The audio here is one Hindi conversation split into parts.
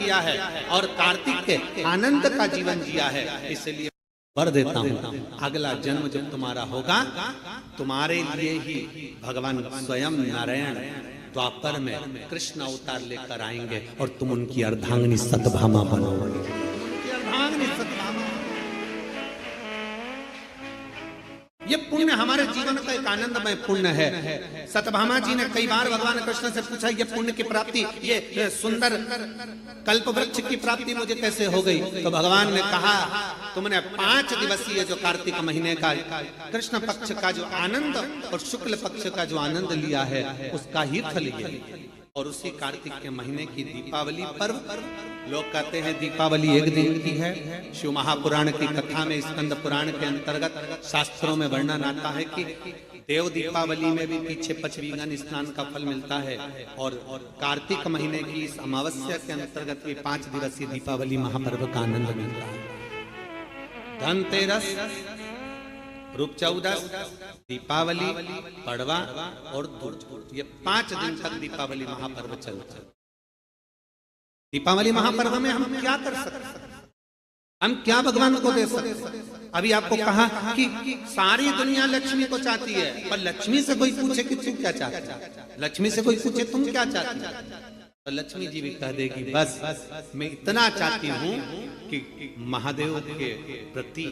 जिया है और कार्तिक के आनंद का जीवन जिया है। इसलिए वर देता हूँ, अगला जन्म जब तुम्हारा होगा, तुम्हारे लिए ही भगवान स्वयं नारायण द्वापर में कृष्ण अवतार लेकर आएंगे और तुम उनकी अर्धांगिनी सत्यभामा बनोगे। उनकी अर्धांगिनी सत्यभामा। ये पुण्य हमारे जीवन का एक आनंदमय पुण्य है। सत्यभामा जी ने कई बार भगवान कृष्ण से पूछा, ये पुण्य की प्राप्ति, ये सुंदर कल्प वृक्ष की प्राप्ति मुझे कैसे हो गई? तो भगवान ने कहा, तुमने 5 दिवसीय जो कार्तिक महीने का कृष्ण पक्ष का जो आनंद और शुक्ल पक्ष का जो आनंद लिया है, उसका ही फल ये। और उसी कार्तिक के महीने की दीपावली पर्व, लोग कहते हैं दीपावली एक दिन की है। शिव महापुराण की कथा में, स्कंद पुराण के अंतर्गत शास्त्रों में वर्णन आता है कि देव दीपावली में भी पीछे पचवीगन स्नान का फल मिलता है और कार्तिक महीने की इस अमावस्या के अंतर्गत भी 5 दिवसीय दीपावली महापर्व का आनंद मिलता है। धनतेरस, रूप चौदस, दीपावली, पड़वा और दुर्जोत, ये 5 दिन तक दीपावली महापर्व चलता है। दीपावली महापर्व में हम क्या कर सकते हैं? हम क्या भगवान को दे सकते हैं? अभी आपको कहा कि सारी दुनिया लक्ष्मी को चाहती है, पर लक्ष्मी से कोई पूछे कि तू क्या चाहता है, लक्ष्मी से कोई पूछे तुम क्या चाहती है, तो लक्ष्मी जी भी कह देगी, बस मैं इतना चाहती हूँ कि महादेव के प्रति,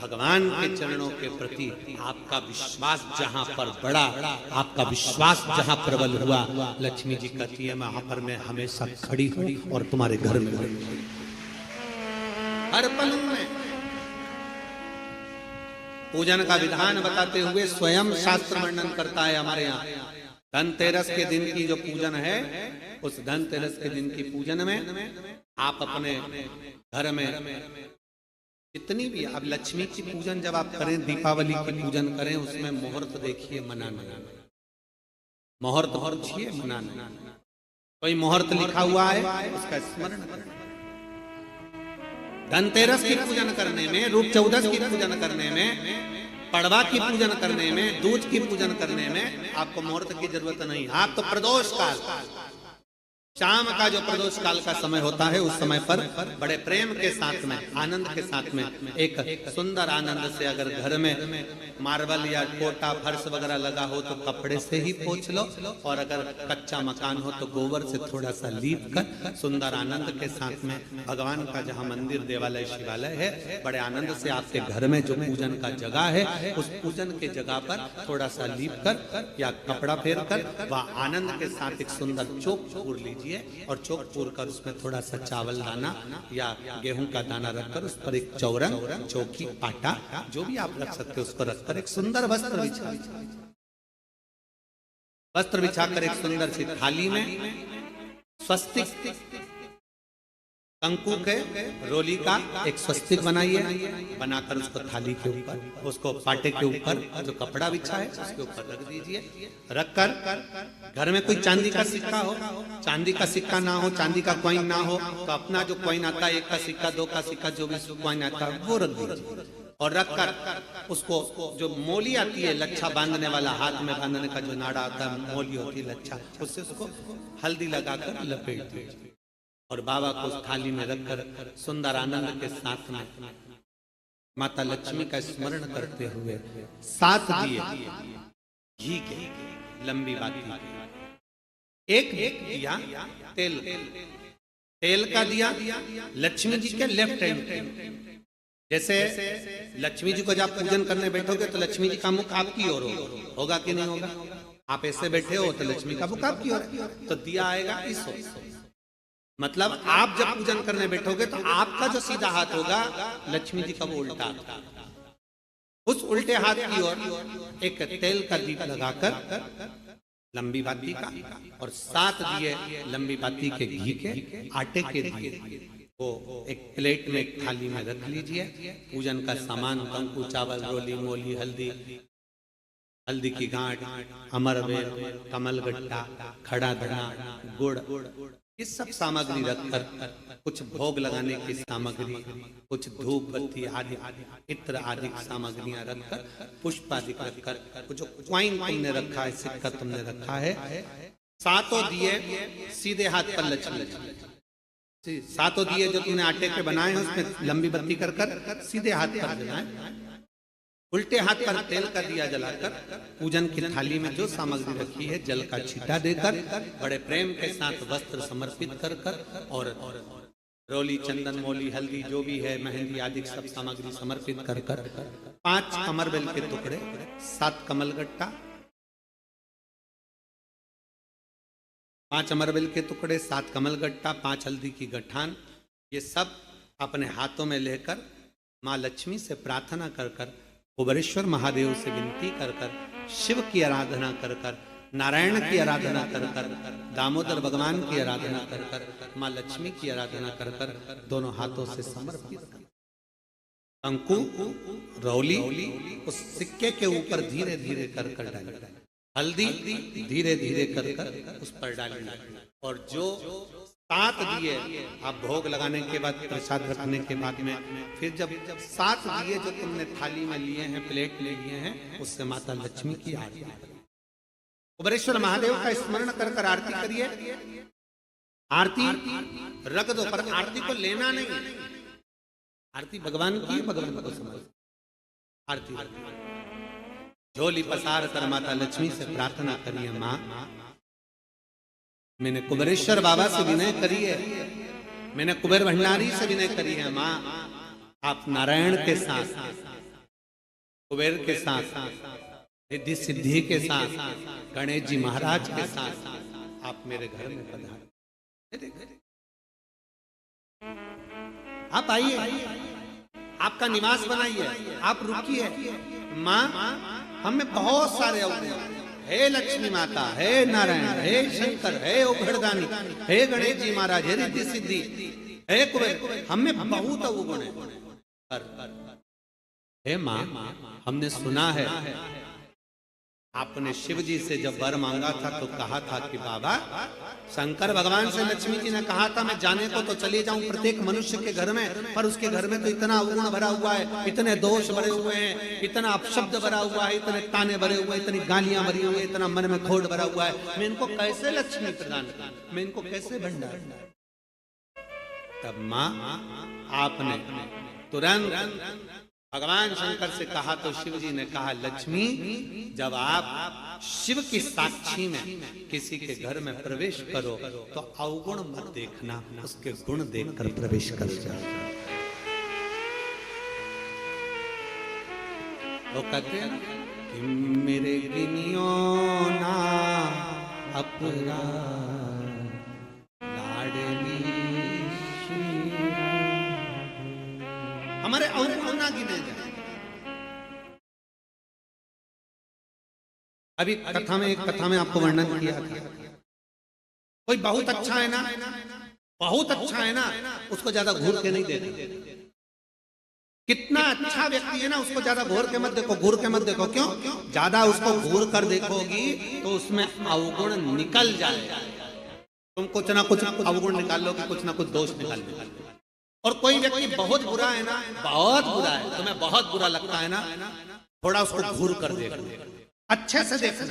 भगवान के चरणों के प्रति आपका विश्वास जहाँ पर बढ़ा, आपका विश्वास जहाँ प्रबल हुआ, लक्ष्मी जी कहती है वहां पर मैं हमेशा खड़ी हूँ और तुम्हारे घर में हर पल में। पूजन का विधान बताते हुए स्वयं शास्त्र वर्णन करता है हमारे यहाँ। धनतेरस के दिन की जो पूजन है, उस धनतेरस के दिन की पूजन में आप अपने घर में जितनी भी, अब लक्ष्मी की पूजन जब आप करें, दीपावली की पूजन करें, उसमें मुहूर्त देखिए, मनाना, मुहूर्त पूछिए, मनाना। कोई मुहूर्त लिखा हुआ है उसका स्मरण करें। धनतेरस की पूजन करने में, रूप चौदस की पूजन करने में, पड़वा की पूजन करने में, दूज की पूजन करने में आपको मुहूर्त की जरूरत नहीं। आप तो प्रदोष काल, शाम का जो प्रदोष काल का समय होता है, उस समय पर बड़े प्रेम के साथ में, आनंद के साथ में, एक सुंदर आनंद से, अगर घर में मार्बल या कोटा फर्श वगैरह लगा हो तो कपड़े से ही पोंछ लो, और अगर कच्चा मकान हो तो गोबर से थोड़ा सा लीप कर सुंदर आनंद के साथ में, भगवान का जहाँ मंदिर, देवालय, शिवालय है, बड़े आनंद से आपके घर में जो पूजन का जगह है, उस पूजन के जगह पर थोड़ा सा लीप कर या कपड़ा फेर कर वह आनंद के साथ एक सुंदर चौक पूर लीजिए, और चौक पूर कर उसमें थोड़ा सा चावल दाना या गेहूं का दाना रखकर उस पर एक चौरंग, चौकी, पाटा, जो भी आप रख सकते हो उसको रखकर एक सुंदर वस्त्र बिछाकर एक सुंदर सी थाली में स्वस्तिक कंकु के रोली का एक स्वस्तिक बनाइए, बनाकर उसको थाली के ऊपर, उसको पाटे के ऊपर जो कपड़ा बिछा है उसके ऊपर रख दीजिए। रखकर घर में कोई चांदी का सिक्का हो, चांदी का सिक्का ना हो, चांदी का कॉइन ना हो, तो अपना जो कॉइन आता है, 1 का सिक्का, 2 का सिक्का, जो भी कॉइन आता है वो रख दीजिए। और रखकर उसको, जो मोली आती है लच्छा बांधने वाला, हाथ में बांधने का जो नाड़ा आता है, मोली होती है लच्छा, उससे उसको हल्दी लगाकर लपेट दीजिए और बाबा को उस थाली में रखकर सुंदर आनंद के साथ में माता लक्ष्मी का स्मरण करते हुए 7 दिए घी के, लंबी बाती, एक दिया तेल का दिया लक्ष्मी जी के लेफ्ट हैंड। जैसे लक्ष्मी जी को जब पूजन करने बैठोगे तो लक्ष्मी जी का मुख आपकी ओर होगा कि नहीं होगा? आप ऐसे बैठे हो तो लक्ष्मी का मुख आपकी ओर, तो दिया आएगा इस ओर। मतलब आप जब पूजन करने बैठोगे तो आपका जो सीधा हाथ होगा, लक्ष्मी जी का वो उल्टा, उस उल्टे हाथ की ओर एक तेल का दीप लगाकर लंबी बाती का, और 7 दिए लंबी बाती के घी के, आटे के दिए वो एक प्लेट में, एक थाली में रख लीजिए। पूजन का सामान, कंकु, चावल, रोली, मोली, हल्दी की गांठ, अमरवेल, कमलगट्टा, खड़ा धना, गुड़, ये सब सामग्री रखकर, कुछ भोग लगाने की सामग्री, कुछ धूप बत्ती आदि, इत्र आदि सामग्रियां रखकर, पुष्प आदि रखकर, जो कॉइन तुमने रखा है, सिक्का तुमने रखा है, 7 दिए सीधे हाथ पर लक्ष्मी, सातों दिए जो तूने आटे के बनाए हैं उसमें लंबी बत्ती कर कर सीधे हाथ पर जलाए, उल्टे हाथ पर तेल का दिया जलाकर पूजन की थाली में जो सामग्री रखी है जल का छींटा देकर बड़े प्रेम के साथ वस्त्र समर्पित कर कर और रोली, चंदन, मोली, हल्दी जो भी है, मेहंदी आदि सब सामग्री समर्पित कर कर 5 अमरबेल के टुकड़े, 7 कमलगट्टा, 5 अमरबेल के टुकड़े, 7 कमलगट्टा, 5 हल्दी की गठान, ये सब अपने हाथों में लेकर माँ लक्ष्मी से प्रार्थना कर कर, कुबेरेश्वर महादेव से विनती कर कर, शिव की आराधना कर कर, नारायण की आराधना कर कर, दामोदर भगवान की आराधना कर कर, माँ लक्ष्मी की आराधना कर कर दोनों हाथों से समर्पित कर अंकु रौली उस सिक्के के ऊपर धीरे धीरे कर कर डाली, हल्दी धीरे धीरे कर कर उस पर डाली, और जो 7 दिए आप भोग लगाने के बाद, प्रसाद रखने के बाद में, फिर जब 7 दिए जो तुमने थाली में लिए हैं, प्लेट ले लिए हैं, उससे माता लक्ष्मी की आरती, कुबेरेश्वर महादेव का स्मरण कर कर आरती करिए। आरती रख दो, पर आरती को लेना नहीं, आरती भगवान की, भगवान को समझ, आरती झोली पसार कर माता लक्ष्मी से प्रार्थना करिए, माँ मैंने कुबेरेश्वर बाबा से विनय करी है, मैंने कुबेर भंडारी से विनय करी है, माँ आप नारायण के साथ, कुबेर के साथ, रिद्धि सिद्धि के साथ, गणेश जी महाराज के साथ आप मेरे घर में पधारे, आप आइए, आपका निवास बनाइए, आप रुकिए। माँ हमें बहुत सारे अवगुण, हे लक्ष्मी माता, हे नारायण, हे शंकर, हे उघड़दानी, हे गणेश जी महाराज, हे रिद्धि सिद्धि, हे कुबेर, हमें बहुत अवगुण है। हे माँ हमने सुना है आपने शिव जी से जब वर मांगा था तो कहा था कि बाबा, शंकर भगवान से लक्ष्मी जी ने कहा था मैं जाने को तो चले जाऊं प्रत्येक मनुष्य के घर में, पर उसके घर में तो इतना अवगुण भरा हुआ है, इतने दोष भरे हुए हैं, इतना अपशब्द भरा हुआ है, इतने ताने भरे हुए, इतनी गालियां भरी हुई, इतना मन में खोट भरा हुआ है, मैं इनको कैसे लक्ष्मी प्रदान करूं, मैं इनको कैसे भंडार। तब माँ आपने तुरंत भगवान शंकर से कहा तो शिव जी ने कहा, लक्ष्मी जब आप शिव की साक्षी में किसी के घर में प्रवेश करो तो अवगुण मत देखना, उसके गुण देखकर प्रवेश कर जाओ। तो कहते हैं कि मेरे गिनियो ना अपराध लाडली, हमारे अवगुण ना गिने जाए। अभी कथा में, एक कथा में आपको वर्णन किया था, कोई बहुत अच्छा है ना, बहुत अच्छा है ना, उसको ज्यादा घूर के नहीं देखना। कितना अच्छा व्यक्ति है ना, उसको ज्यादा घूर के मत देखो, घूर के मत देखो। क्यों? ज्यादा उसको घूर कर देखोगी तो उसमें अवगुण निकल जाएगा, तुम कुछ ना कुछ अवगुण निकाल लोगे, कुछ ना कुछ दोष निकाल लोगे। और कोई व्यक्ति बहुत बुरा है ना, बहुत बुरा है, तुम्हें बहुत बुरा लगता है ना, थोड़ा उसको घूर कर देखो, अच्छे से देखो।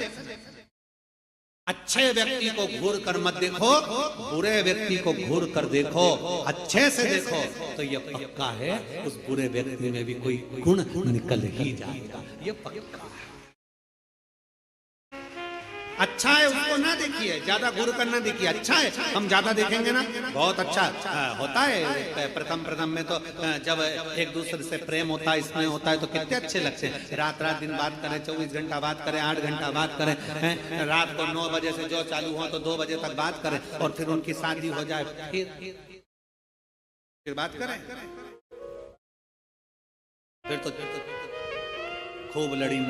अच्छे व्यक्ति को घूर कर मत देखो, बुरे व्यक्ति को घूर कर देखो, अच्छे से देखो, तो ये पक्का है उस बुरे व्यक्ति में भी कोई गुण निकल ही जाएगा, ये पक्का है। अच्छा है उसको ना देखिए, ज्यादा घूर कर ना देखिए, अच्छा है हम ज्यादा देखेंगे ना, बहुत अच्छा होता है। प्रथम में तो जब एक दूसरे से प्रेम होता है, इसमें होता है, तो कितने अच्छे लगते हैं। रात दिन बात करें, 24 घंटा बात करें, 8 घंटा बात करें, रात को 9 बजे से जो चालू हो तो 2 बजे तक बात करें, और फिर उनकी शादी हो जाए, फिर बात करें, फिर तो खूब लड़ी।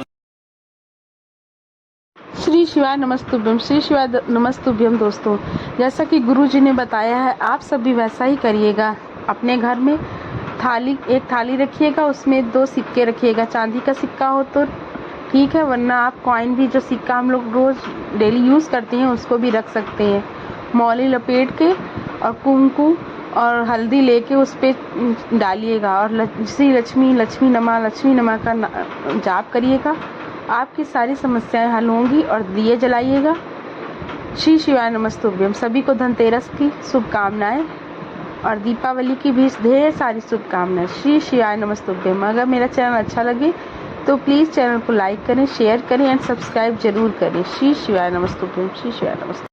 श्री शिवाय नमस्तुभ्यम, श्री शिवाय नमस्तुभ्यम। दोस्तों, जैसा कि गुरु जी ने बताया है, आप सब भी वैसा ही करिएगा। अपने घर में एक थाली रखिएगा, उसमें 2 सिक्के रखिएगा। चांदी का सिक्का हो तो ठीक है, वरना आप कॉइन भी, जो सिक्का हम लोग रोज डेली यूज़ करते हैं, उसको भी रख सकते हैं। मौली लपेट के और कुमकुम और हल्दी लेके उस पर डालिएगा, और श्री लक्ष्मी नमा का जाप करिएगा। आपकी सारी समस्याएं हल होंगी, और दिए जलाइएगा। श्री शिवाय नमस्तुभ्यम। सभी को धनतेरस की शुभकामनाएं। और दीपावली की भी ढेर सारी शुभकामनाएं। श्री शिवाय नमस्तुभ्यम। अगर मेरा चैनल अच्छा लगे तो प्लीज़ चैनल को लाइक करें, शेयर करें एंड सब्सक्राइब जरूर करें। श्री शिवाय नमस्तुभ्यम। श्री शिवाय नमस्तुभ्यम।